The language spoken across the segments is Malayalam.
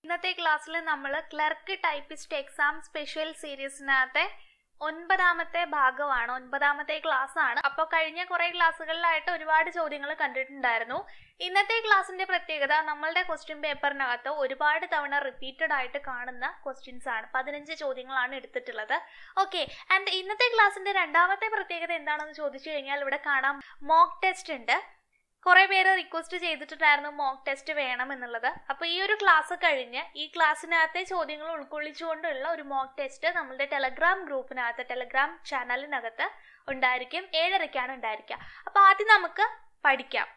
ഇന്നത്തെ ക്ലാസ്സിൽ നമ്മൾ ക്ലർക്ക് ടൈപ്പിസ്റ്റ് എക്സാം സ്പെഷ്യൽ സീരീസിനകത്തെ 9ാമത്തെ ഭാഗമാണ്, 9ാമത്തെ ക്ലാസ് ആണ്. അപ്പോൾ കഴിഞ്ഞ കുറെ ക്ലാസ്സുകളിലായിട്ട് ഒരുപാട് ചോദ്യങ്ങൾ കണ്ടിട്ടുണ്ടായിരുന്നു. ഇന്നത്തെ ക്ലാസ്സിന്റെ പ്രത്യേകത നമ്മളുടെ ക്വസ്റ്റ്യൻ പേപ്പറിനകത്ത് ഒരുപാട് തവണ റിപ്പീറ്റഡ് ആയിട്ട് കാണുന്ന ക്വസ്റ്റ്യൻസ് ആണ്. 15 ചോദ്യങ്ങളാണ് എടുത്തിട്ടുള്ളത്. ഓക്കെ, ആൻഡ് ഇന്നത്തെ ക്ലാസ്സിന്റെ 2ാമത്തെ പ്രത്യേകത എന്താണെന്ന് ചോദിച്ചു കഴിഞ്ഞാൽ ഇവിടെ കാണാം മോക്ക് ടെസ്റ്റ് ഉണ്ട്. കുറെ പേര് റിക്വസ്റ്റ് ചെയ്തിട്ടുണ്ടായിരുന്നു മോക്ക് ടെസ്റ്റ് വേണം എന്നുള്ളത്. അപ്പൊ ഈ ഒരു ക്ലാസ് കഴിഞ്ഞ് ഈ ക്ലാസ്സിനകത്തെ ചോദ്യങ്ങൾ ഉൾക്കൊള്ളിച്ചുകൊണ്ടുള്ള ഒരു മോക്ക് ടെസ്റ്റ് നമ്മളുടെ ടെലഗ്രാം ഗ്രൂപ്പിനകത്ത്, ടെലഗ്രാം ചാനലിനകത്ത് ഉണ്ടായിരിക്കും. 7:30 ഉണ്ടായിരിക്കുക. അപ്പൊ ആദ്യം നമുക്ക് പഠിക്കാം.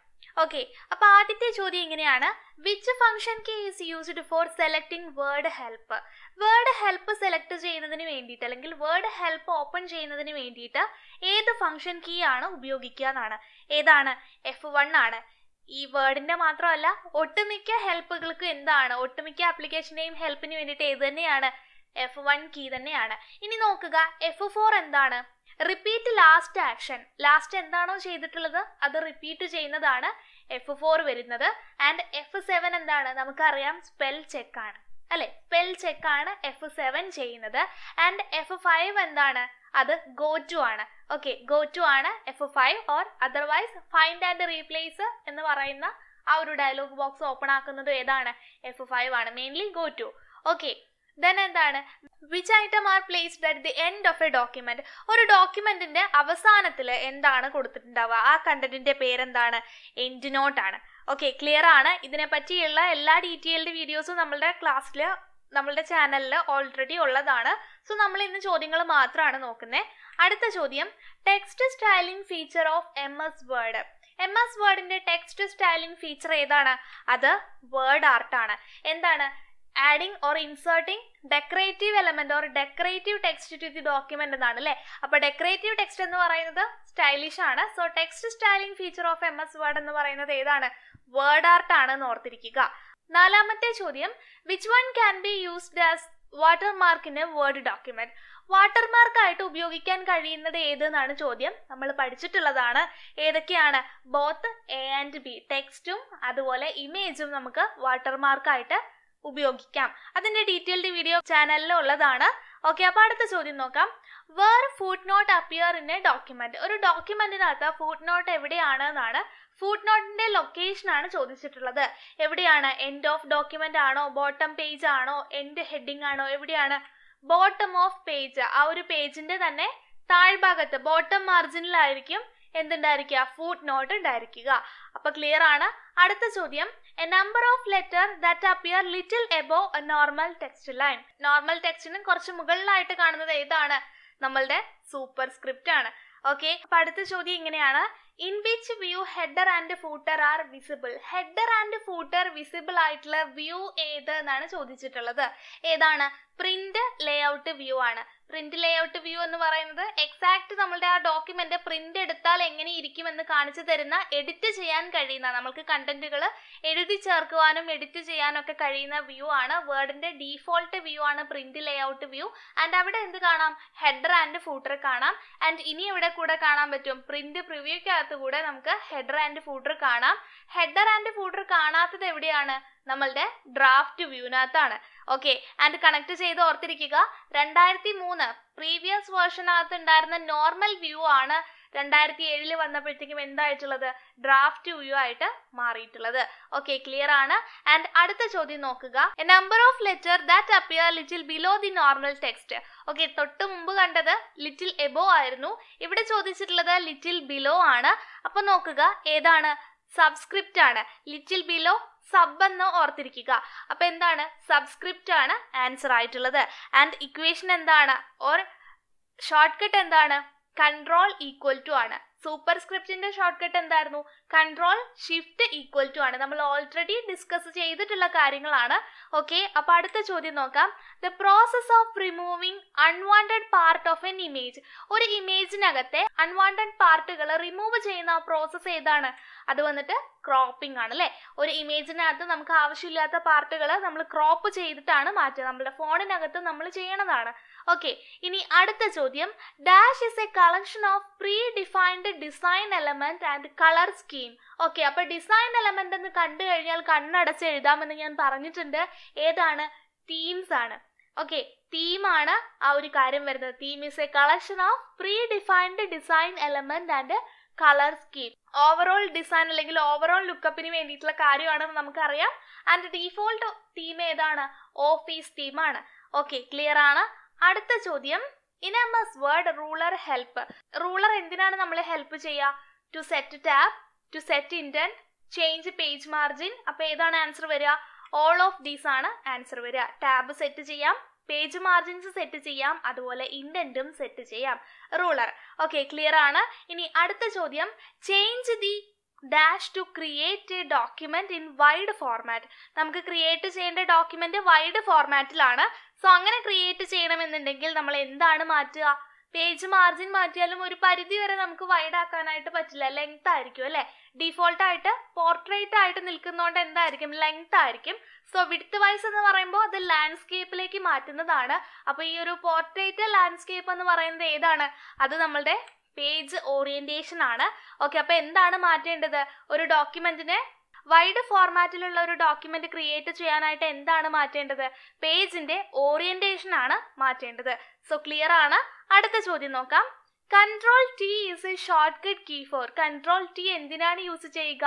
ഓക്കെ, അപ്പൊ ആദ്യത്തെ ചോദ്യം ഇങ്ങനെയാണ്: which function key is used for selecting word help? Word help select ചെയ്യുന്നതിന് വേണ്ടിയിട്ട് അല്ലെങ്കിൽ വേർഡ് ഹെൽപ്പ് ഓപ്പൺ ചെയ്യുന്നതിന് വേണ്ടിയിട്ട് ഏത് ഫംഗ്ഷൻ കീ ആണ് ഉപയോഗിക്കുക എന്നാണ്. ഏതാണ്? F1 ആണ്. ഈ വേർഡിന്റെ മാത്രമല്ല, ഒട്ടുമിക്ക ഹെൽപ്പുകൾക്ക് എന്താണ്, ഒട്ടുമിക്ക ആപ്ലിക്കേഷന്റെയും ഹെൽപ്പിന് വേണ്ടിയിട്ട് ഏത് തന്നെയാണ്? F1 കീ തന്നെയാണ്. ഇനി നോക്കുക, F4 എന്താണ്? Repeat last action. ലാസ്റ്റ് എന്താണോ ചെയ്തിട്ടുള്ളത് അത് റിപ്പീറ്റ് ചെയ്യുന്നതാണ് F4 വരുന്നത്. ആൻഡ് F7 എന്താണ്? നമുക്കറിയാം, സ്പെൽ ചെക്ക് ആണ് അല്ലെ? സ്പെൽ ചെക്ക് ആണ് F7 ചെയ്യുന്നത്. ആൻഡ് F5 എന്താണ്? അത് ഗോ ടു ആണ്. ഓക്കെ, ഗോ ടു ആണ് F5, or otherwise find and replace എന്ന് പറയുന്ന ആ ഒരു ഡയലോഗ് ബോക്സ് ഓപ്പൺ ആക്കുന്നത് ഏതാണ്? F5 ആണ്, mainly go to. Okay, then എന്താണ്? Which item are placed at the end of a document? ഒരു ഡോക്യുമെന്റിന്റെ അവസാനത്തിൽ എന്താണ് കൊടുത്തിട്ടുണ്ടാവുക? ആ കണ്ടന്റിന്റെ പേരെന്താണ്? എൻഡ് നോട്ട് ആണ്. ഓക്കെ, ക്ലിയർ ആണ്. ഇതിനെ പറ്റിയുള്ള എല്ലാ ഡീറ്റെയിൽഡ് വീഡിയോസും നമ്മളുടെ ക്ലാസ്സിൽ, നമ്മളുടെ ചാനലിൽ ഓൾറെഡി ഉള്ളതാണ്. സോ നമ്മൾ ഇന്ന് ചോദ്യങ്ങൾ മാത്രമാണ് നോക്കുന്നത്. അടുത്ത ചോദ്യം: text styling feature of MS word. MS വേർഡിന്റെ ടെക്സ്റ്റ് സ്റ്റൈലിംഗ് ഫീച്ചർ ഏതാണ്? അത് വേർഡ് ആർട്ട് ആണ്. എന്താണ്? Adding or inserting decorative element or decorative text to the document എന്നാണ് അല്ലെ? അപ്പൊ ഡെക്കറേറ്റീവ് ടെക്സ്റ്റ് എന്ന് പറയുന്നത് സ്റ്റൈലിഷ് ആണ്. So text styling feature of MS word എന്ന് പറയുന്നത് ഏതാണ്? വേർഡ് ആർട്ട് ആണ് എന്ന് ഓർത്തിരിക്കുക. 4ാമത്തെ ചോദ്യം: which one can be used as watermark in A word document? Watermark ആയിട്ട് ഉപയോഗിക്കാൻ കഴിയുന്നത് ഏത് എന്നാണ് ചോദ്യം. നമ്മൾ പഠിച്ചിട്ടുള്ളതാണ്. ഏതൊക്കെയാണ്? ബോത്ത് A and B, ടെക്സ്റ്റും അതുപോലെ ഇമേജും നമുക്ക് വാട്ടർമാർക്കായിട്ട് ഉപയോഗിക്കാം. അതിന്റെ ഡീറ്റെയിൽഡ് വീഡിയോ ചാനലിൽ ഉള്ളതാണ്. ഓക്കെ, അപ്പൊ അടുത്ത ചോദ്യം നോക്കാം. Where footnote appear in a document? ഒരു ഡോക്യുമെന്റിനകത്ത് ഫുട് നോട്ട് എവിടെയാണ് എന്നാണ്. ഫുട് നോട്ടിന്റെ ലൊക്കേഷൻ ആണ് ചോദിച്ചിട്ടുള്ളത്. എവിടെയാണ്? എൻഡ് ഓഫ് ഡോക്യുമെന്റ് ആണോ? ബോട്ടം പേജ് ആണോ? എൻഡ് ഹെഡിങ് ആണോ? എവിടെയാണ്? Bottom of page. ആ ഒരു പേജിന്റെ തന്നെ താഴ്ഭാഗത്ത് ബോട്ടം മാർജിനിലായിരിക്കും എന്തുണ്ടായിരിക്കുക? ഫുട് നോട്ട് ഉണ്ടായിരിക്കുക. അപ്പൊ ക്ലിയർ ആണ്. അടുത്ത ചോദ്യം: a number of letter that appear little above a normal text line. Normal ടെക്സ്റ്റിന് കുറച്ച് മുകളിലായിട്ട് കാണുന്നത് ഏതാണ്? നമ്മളുടെ സൂപ്പർ സ്ക്രിപ്റ്റ് ആണ്. ഓക്കെ, അപ്പൊ അടുത്ത ചോദ്യം ഇങ്ങനെയാണ്: in which view header and footer R visible? Header and footer visible ആയിട്ടുള്ള വ്യൂ ഏത് എന്നാണ് ചോദിച്ചിട്ടുള്ളത്. ഏതാണ്? പ്രിന്റ് ലേഔട്ട് വ്യൂ ആണ്. പ്രിന്റ് ലേഔട്ട് വ്യൂ എന്ന് പറയുന്നത് എക്സാക്ട് നമ്മളുടെ ആ ഡോക്യുമെന്റ് പ്രിന്റ് എടുത്താൽ എങ്ങനെ ഇരിക്കുമെന്ന് കാണിച്ചു തരുന്ന, എഡിറ്റ് ചെയ്യാൻ കഴിയുന്ന, നമുക്ക് കണ്ടന്റുകൾ എഴുതി ചേർക്കുവാനും എഡിറ്റ് ചെയ്യാനൊക്കെ കഴിയുന്ന വ്യൂ ആണ്. വേർഡിന്റെ ഡീഫോൾട്ട് വ്യൂ ആണ് പ്രിന്റ് ലേഔട്ട് വ്യൂ. ആൻഡ് അവിടെ എന്ത് കാണാം? ഹെഡർ ആൻഡ് ഫൂട്ടർ കാണാം. ആൻഡ് ഇനി ഇവിടെ കൂടെ കാണാൻ പറ്റും, പ്രിന്റ് പ്രിവ്യൂക്കകത്ത് കൂടെ നമുക്ക് ഹെഡർ ആൻഡ് ഫൂട്ടർ കാണാം. ഹെഡർ ആൻഡ് ഫൂട്ടർ കാണാത്തത് എവിടെയാണ്? നമ്മളുടെ ഡ്രാഫ്റ്റ് വ്യൂവിനകത്താണ്. ഓക്കെ, ആൻഡ് കണക്ട് ചെയ്ത് ഓർത്തിരിക്കുക, 2003 പ്രീവിയസ് വേർഷനകത്ത് ഉണ്ടായിരുന്ന നോർമൽ വ്യൂ ആണ് 2007 വന്നപ്പോഴത്തേക്കും എന്തായിട്ടുള്ളത്? ഡ്രാഫ്റ്റ് വ്യൂ ആയിട്ട് മാറിയിട്ടുള്ളത്. ഓക്കെ, ക്ലിയർ ആണ്. ആൻഡ് അടുത്ത ചോദ്യം നോക്കുക: A number of letter that appear little below the normal text. Okay, തൊട്ട് മുമ്പ് കണ്ടത് ലിറ്റിൽ എബോ ആയിരുന്നു. ഇവിടെ ചോദിച്ചിട്ടുള്ളത് ലിറ്റിൽ ബിലോ ആണ്. അപ്പൊ നോക്കുക, ഏതാണ്? സബ്സ്ക്രിപ്റ്റ് ആണ്. ലിറ്റിൽ ബിലോ സബ് എന്ന് ഓർത്തിരിക്കുക. അപ്പൊ എന്താണ്? സബ്സ്ക്രിപ്റ്റ് ആണ് ആൻസർ ആയിട്ടുള്ളത്. ആൻഡ് ഇക്വേഷൻ എന്താണ്? ഓർ ഷോർട്ട് കട്ട് എന്താണ്? കൺട്രോൾ ഈക്വൽ ടു ആണ്. സൂപ്പർ സ്ക്രിപ്റ്റിന്റെ ഷോർട്ട് കട്ട് എന്തായിരുന്നു? കൺട്രോൾ ഷിഫ്റ്റ് ഈക്വൽ ടു ആണ്. നമ്മൾ ഓൾറെഡി ഡിസ്കസ് ചെയ്തിട്ടുള്ള കാര്യങ്ങളാണ്. ഓക്കെ, അപ്പൊ അടുത്ത ചോദ്യം നോക്കാം. The process of removing unwanted part of an image. ഒരു ഇമേജിനകത്തെ അൺവാണ്ടഡ് പാർട്ടുകൾ റിമൂവ് ചെയ്യുന്ന പ്രോസസ് ഏതാണ്? അത് വന്നിട്ട് ക്രോപ്പിംഗ് ആണ് അല്ലെ? ഒരു ഇമേജിനകത്ത് നമുക്ക് ആവശ്യമില്ലാത്ത പാർട്ടുകൾ നമ്മൾ ക്രോപ്പ് ചെയ്തിട്ടാണ് മാറ്റുക. നമ്മുടെ ഫോണിനകത്ത് നമ്മൾ ചെയ്യണതാണ്. ഓക്കെ, ഇനി അടുത്ത ചോദ്യം: dash is A collection of predefined design element and colour scheme. Okay, അപ്പൊ ഡിസൈൻ എലമെന്റ് എന്ന് കണ്ടു കഴിഞ്ഞാൽ കണ്ണടച്ച് എഴുതാമെന്ന് ഞാൻ പറഞ്ഞിട്ടുണ്ട്. ഏതാണ്? തീംസ് ആണ്. ഓക്കെ, തീമാണ് ആ ഒരു കാര്യം വരുന്നത്. Theme is a collection of predefined design element and colour scheme. Overall design അല്ലെങ്കിൽ ഓവറോൾ ലുക്കപ്പിന് വേണ്ടിയിട്ടുള്ള കാര്യമാണെന്ന് നമുക്കറിയാം. ആൻഡ് ഡീഫോൾട്ട് തീം ഏതാണ്? ഓഫീസ് തീമാണ്. ഓക്കെ, ക്ലിയർ ആണ്. അടുത്ത ചോദ്യം, in MS Word ruler help. Ruler എന്തിനാണ് നമ്മളെ ഹെൽപ്പ് ചെയ്യുക? To set tab, to set indent, change page margin. അപ്പൊ ഏതാണ് ആൻസർ വരിക? ഓൾ ഓഫ് ദീസ് ആണ് ആൻസർ വരിക. ടാബ് സെറ്റ് ചെയ്യാം, പേജ് മാർജിൻസ് സെറ്റ് ചെയ്യാം, അതുപോലെ ഇൻഡന്റും സെറ്റ് ചെയ്യാം. റൂളർ. ഓക്കെ, ക്ലിയർ ആണ്. ഇനി അടുത്ത ചോദ്യം, change the dash to create a document in wide format. നമുക്ക് ക്രിയേറ്റ് ചെയ്യേണ്ട ഡോക്യുമെന്റ് വൈഡ് ഫോർമാറ്റിലാണ്. സോ അങ്ങനെ ക്രിയേറ്റ് ചെയ്യണമെന്നുണ്ടെങ്കിൽ നമ്മൾ എന്താണ് മാറ്റുക? പേജ് മാർജിൻ മാറ്റിയാലും ഒരു പരിധി വരെ നമുക്ക് വൈഡ് ആക്കാനായിട്ട് പറ്റില്ല, ലെങ്ത് ആയിരിക്കും അല്ലെ. ഡിഫോൾട്ട് ആയിട്ട് പോർട്രേറ്റ് ആയിട്ട് നിൽക്കുന്നതുകൊണ്ട് എന്തായിരിക്കും? ലെങ്ത് ആയിരിക്കും. സോ വിഡ്ത്ത് വൈസ് എന്ന് പറയുമ്പോൾ അത് ലാൻഡ്സ്കേപ്പിലേക്ക് മാറ്റുന്നതാണ്. അപ്പൊ ഈ ഒരു പോർട്രേറ്റ് ലാൻഡ്സ്കേപ്പ് എന്ന് പറയുന്നത് ഏതാണ്? അത് നമ്മളുടെ പേജ് ഓറിയന്റേഷൻ ആണ്. ഓക്കെ, അപ്പൊ എന്താണ് മാറ്റേണ്ടത്? ഒരു ഡോക്യുമെന്റിനെ വൈഡ് ഫോർമാറ്റിലുള്ള ഒരു ഡോക്യുമെന്റ് ക്രിയേറ്റ് ചെയ്യാനായിട്ട് എന്താണ് മാറ്റേണ്ടത്? പേജിന്റെ ഓറിയന്റേഷൻ ആണ് മാറ്റേണ്ടത്. സോ ക്ലിയർ ആണ്. അടുത്ത ചോദ്യം നോക്കാം. Ctrl+T is a shortcut key for. Ctrl+T എന്തിനാണ് യൂസ് ചെയ്യുക?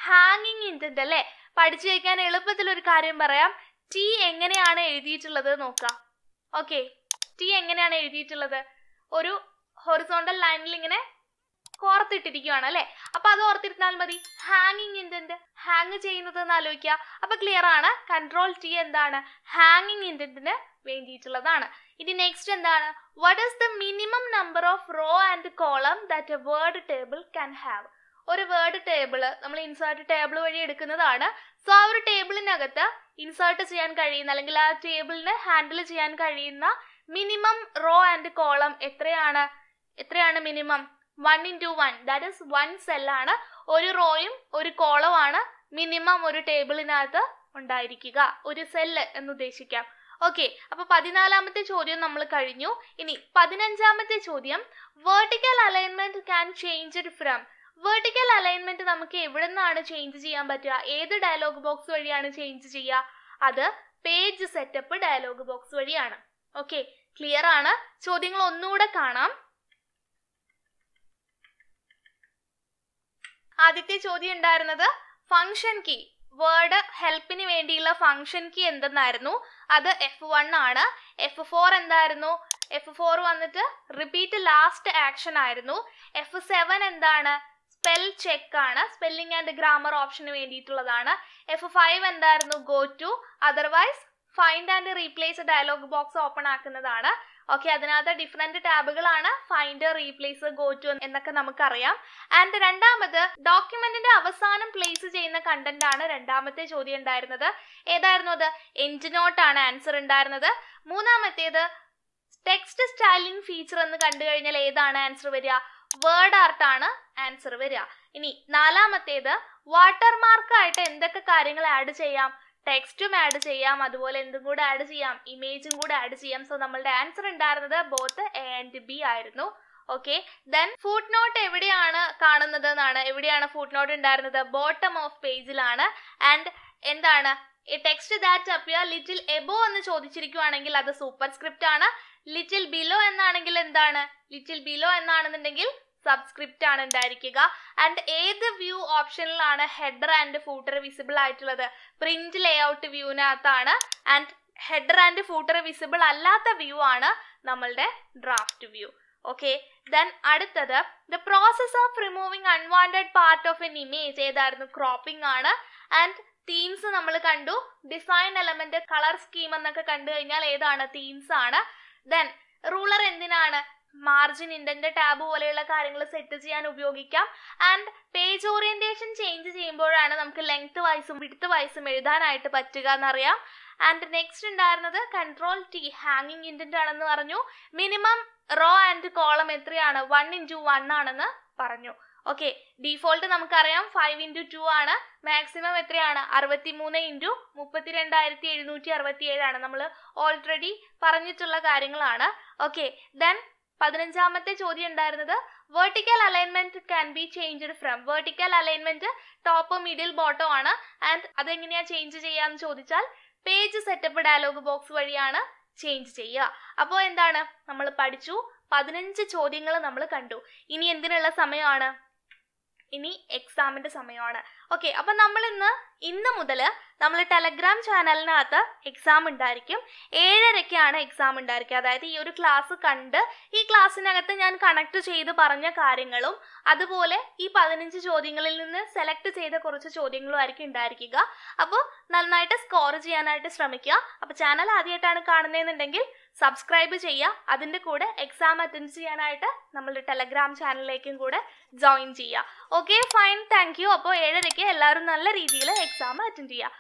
ഹാങ്ങിങ് ഇൻഡന്റ് അല്ലെ. പഠിച്ചു വയ്ക്കാൻ എളുപ്പത്തിൽ ഒരു കാര്യം പറയാം. ടി എങ്ങനെയാണ് എഴുതിയിട്ടുള്ളത് നോക്കാം. ഓക്കെ, ടി എങ്ങനെയാണ് എഴുതിയിട്ടുള്ളത്? ഒരു ഹൊറിസോണ്ടൽ ലൈനിൽ ഇങ്ങനെ കോർത്തിട്ടിരിക്കുകയാണ് അല്ലെ. അപ്പൊ അത് ഓർത്തിരുന്നാൽ മതി. ഹാങ്ങിങ് ഇൻഡന്റ്, ഹാങ് ചെയ്യുന്നത് എന്ന് ആലോചിക്കുക. അപ്പൊ ക്ലിയർ ആണ്. Ctrl+T എന്താണ്? ഹാങ്ങിങ് ഇൻഡന്റിന് വേണ്ടിയിട്ടുള്ളതാണ്. ഇനി നെക്സ്റ്റ് എന്താണ്? What is the minimum number of row and column that a word table can have. ഒരു വേർഡ് ടേബിൾ നമ്മൾ ഇൻസേർട്ട് ടേബിൾ വഴി എടുക്കുന്നതാണ്. സോ ആ ഒരു ടേബിളിനകത്ത് ഇൻസേർട്ട് ചെയ്യാൻ കഴിയുന്ന അല്ലെങ്കിൽ ആ ടേബിളിന് ഹാൻഡിൽ ചെയ്യാൻ കഴിയുന്ന മിനിമം റോ ആൻഡ് കോളം എത്രയാണ് മിനിമം? 1x1, that is 1 സെല്ലാണ്. ഒരു റോയും ഒരു കോളമാണ് മിനിമം ഒരു ടേബിളിനകത്ത് ഉണ്ടായിരിക്കുക. ഒരു സെല്ല് എന്ന് ഉദ്ദേശിക്കാം. ഓക്കെ, അപ്പൊ 14ാമത്തെ ചോദ്യം നമ്മൾ കഴിഞ്ഞു. ഇനി 15ാമത്തെ ചോദ്യം, vertical alignment can change from. Vertical alignment നമുക്ക് എവിടെ നിന്നാണ് ചേഞ്ച് ചെയ്യാൻ പറ്റുക? ഏത് ഡയലോഗ് ബോക്സ് വഴിയാണ് ചേഞ്ച് ചെയ്യുക? അത് പേജ് സെറ്റപ്പ് ഡയലോഗ് ബോക്സ് വഴിയാണ്. ഓക്കെ, ക്ലിയർ ആണ്. ചോദ്യങ്ങൾ ഒന്നുകൂടെ കാണാം. ആദ്യത്തെ ചോദ്യം ഉണ്ടായിരുന്നത് ഫംഗ്ഷൻ കീ, വേർഡ് ഹെൽപ്പിന് വേണ്ടിയുള്ള ഫംഗ്ഷൻ കീ എന്തെന്നായിരുന്നു? അത് F1 ആണ്. F4 എന്തായിരുന്നു? F4 വന്നിട്ട് റിപ്പീറ്റ് ലാസ്റ്റ് ആക്ഷൻ ആയിരുന്നു. F7 എന്താണ്? സ്പെൽ ചെക്ക് ആണ്, സ്പെല്ലിംഗ് ആൻഡ് ഗ്രാമർ ഓപ്ഷന് വേണ്ടിയിട്ടുള്ളതാണ്. F5 എന്തായിരുന്നു? Go to, otherwise find and replace dialog box open ആക്കുന്നതാണ്. ഓക്കെ, അതിനകത്ത് ഡിഫറെന്റ് ടാബുകളാണ്. ഫൈൻഡ്, റീപ്ലേസ്, ഗോ ടു എന്നൊക്കെ നമുക്കറിയാം. ആൻഡ് രണ്ടാമത് ഡോക്യുമെന്റിന്റെ അവസാനം പ്ലേസ് ചെയ്യുന്ന കണ്ടന്റ് ആണ് രണ്ടാമത്തെ ചോദ്യം ഉണ്ടായിരുന്നത്. ഏതായിരുന്നു അത്? എൻഡ് നോട്ട് ആണ് ആൻസർ ഉണ്ടായിരുന്നത്. മൂന്നാമത്തേത് ടെക്സ്റ്റ് സ്റ്റൈലിംഗ് ഫീച്ചർ എന്ന് കണ്ടു കഴിഞ്ഞാൽ ഏതാണ് ആൻസർ വരിക? വേർഡ് ആർട്ട് ആണ് ആൻസർ വരിക. ഇനി നാലാമത്തേത് വാട്ടർമാർക്ക് ആയിട്ട് എന്തൊക്കെ കാര്യങ്ങൾ ആഡ് ചെയ്യാം? ടെക്സ്റ്റും ആഡ് ചെയ്യാം, അതുപോലെ എന്തും കൂടെ ആഡ് ചെയ്യാം? ഇമേജും കൂടെ ആഡ് ചെയ്യാം. സോ നമ്മളുടെ ആൻസർ ഉണ്ടായിരുന്നത് ബോത്ത് A and B ആയിരുന്നു. ഓക്കെ, ദെൻ ഫുട് നോട്ട് എവിടെയാണ് കാണുന്നത് എന്നാണ്. എവിടെയാണ് ഫുട് നോട്ട് ഉണ്ടായിരുന്നത്? ബോട്ടം ഓഫ് പേജിലാണ്. ആൻഡ് എന്താണ്? Text that appear little above എന്ന് ചോദിച്ചിരിക്കുവാണെങ്കിൽ അത് സൂപ്പർ സ്ക്രിപ്റ്റ് ആണ്. ലിറ്റിൽ ബിലോ എന്നാണെങ്കിൽ എന്താണ്? ലിറ്റിൽ ബിലോ എന്നാണെന്നുണ്ടെങ്കിൽ സബ്സ്ക്രിപ്റ്റ് ആണ് ഉണ്ടായിരിക്കുക. ആൻഡ് ഏത് വ്യൂ ഓപ്ഷനിലാണ് ഹെഡർ ആൻഡ് ഫൂട്ടർ വിസിബിൾ ആയിട്ടുള്ളത്? പ്രിന്റ് ലേഔട്ട് വ്യൂവിനകത്താണ്. And header and footer visible അല്ലാത്ത വ്യൂ ആണ് നമ്മളുടെ ഡ്രാഫ്റ്റ് വ്യൂ. ഓക്കെ, ദെൻ അടുത്തത് the process of removing unwanted part of an image ഏതായിരുന്നു? ക്രോപ്പിംഗ് ആണ്. ആൻഡ് തീംസ് നമ്മൾ കണ്ടു. ഡിസൈൻ എലമെന്റ്, കളർ സ്കീം എന്നൊക്കെ കണ്ടു കഴിഞ്ഞാൽ ഏതാണ്? തീംസ് ആണ്. ദെൻ റൂളർ എന്തിനാണ്? മാർജിൻ, ഇൻഡന്റ്, ടാബ് പോലെയുള്ള കാര്യങ്ങൾ സെറ്റ് ചെയ്യാൻ ഉപയോഗിക്കാം. ആൻഡ് പേജ് ഓറിയന്റേഷൻ ചേഞ്ച് ചെയ്യുമ്പോഴാണ് നമുക്ക് ലെങ്ത് വൈസും വിഡ്ത്ത് വൈസും എഴുതാനായിട്ട് പറ്റുക എന്നറിയാം. ആൻഡ് നെക്സ്റ്റ് ഉണ്ടായിരുന്നത് Ctrl+T ഹാങ്ങിങ് ഇൻഡന്റ് ആണെന്ന് പറഞ്ഞു. മിനിമം റോ ആൻഡ് കോളം എത്രയാണ്? 1x1 ആണെന്ന് പറഞ്ഞു. ഓക്കെ, ഡീഫോൾട്ട് നമുക്കറിയാം 5x2 ആണ്. മാക്സിമം എത്രയാണ്? 63 × 32,767 ആണ്. നമ്മൾ ഓൾറെഡി പറഞ്ഞിട്ടുള്ള കാര്യങ്ങളാണ്. ഓക്കെ, ദെൻ 15ാമത്തെ ചോദ്യം ഉണ്ടായിരുന്നത് vertical alignment can be changed from. Vertical alignment top middle bottom ആണ്. ആൻഡ് അതെങ്ങനെയാ ചേഞ്ച് ചെയ്യാന്ന് ചോദിച്ചാൽ പേജ് സെറ്റപ്പ് ഡയലോഗ് ബോക്സ് വഴിയാണ് ചേഞ്ച് ചെയ്യുക. അപ്പോൾ എന്താണ് നമ്മൾ പഠിച്ചു, 15 ചോദ്യങ്ങൾ നമ്മൾ കണ്ടു. ഇനി എന്തിനുള്ള സമയമാണ്? ഇനി എക്സാമിന്റെ സമയമാണ്. ഓക്കെ, അപ്പൊ നമ്മൾ ഇന്ന് മുതൽ നമ്മൾ ടെലഗ്രാം ചാനലിനകത്ത് എക്സാം ഉണ്ടായിരിക്കും. 7:30-ക്കാണ് എക്സാം ഉണ്ടായിരിക്കുക. അതായത് ഈ ഒരു ക്ലാസ് കണ്ട് ഈ ക്ലാസ്സിനകത്ത് ഞാൻ കണക്ട് ചെയ്ത് പറഞ്ഞ കാര്യങ്ങളും അതുപോലെ ഈ 15 ചോദ്യങ്ങളിൽ നിന്ന് സെലക്ട് ചെയ്ത കുറച്ച് ചോദ്യങ്ങളും ആയിരിക്കും ഉണ്ടായിരിക്കുക. അപ്പോൾ നന്നായിട്ട് സ്കോർ ചെയ്യാനായിട്ട് ശ്രമിക്കുക. അപ്പോൾ ചാനൽ ആദ്യമായിട്ടാണ് കാണുന്നതെന്നുണ്ടെങ്കിൽ സബ്സ്ക്രൈബ് ചെയ്യുക. അതിൻ്റെ കൂടെ എക്സാം അറ്റൻഡ് ചെയ്യാനായിട്ട് നമ്മളുടെ ടെലഗ്രാം ചാനലിലേക്കും കൂടെ ജോയിൻ ചെയ്യുക. Okay, fine, thank you. അപ്പോൾ 7:30-ക്ക് എല്ലാവരും നല്ല രീതിയിൽ എക്സാം അറ്റൻഡ് ചെയ്യുക.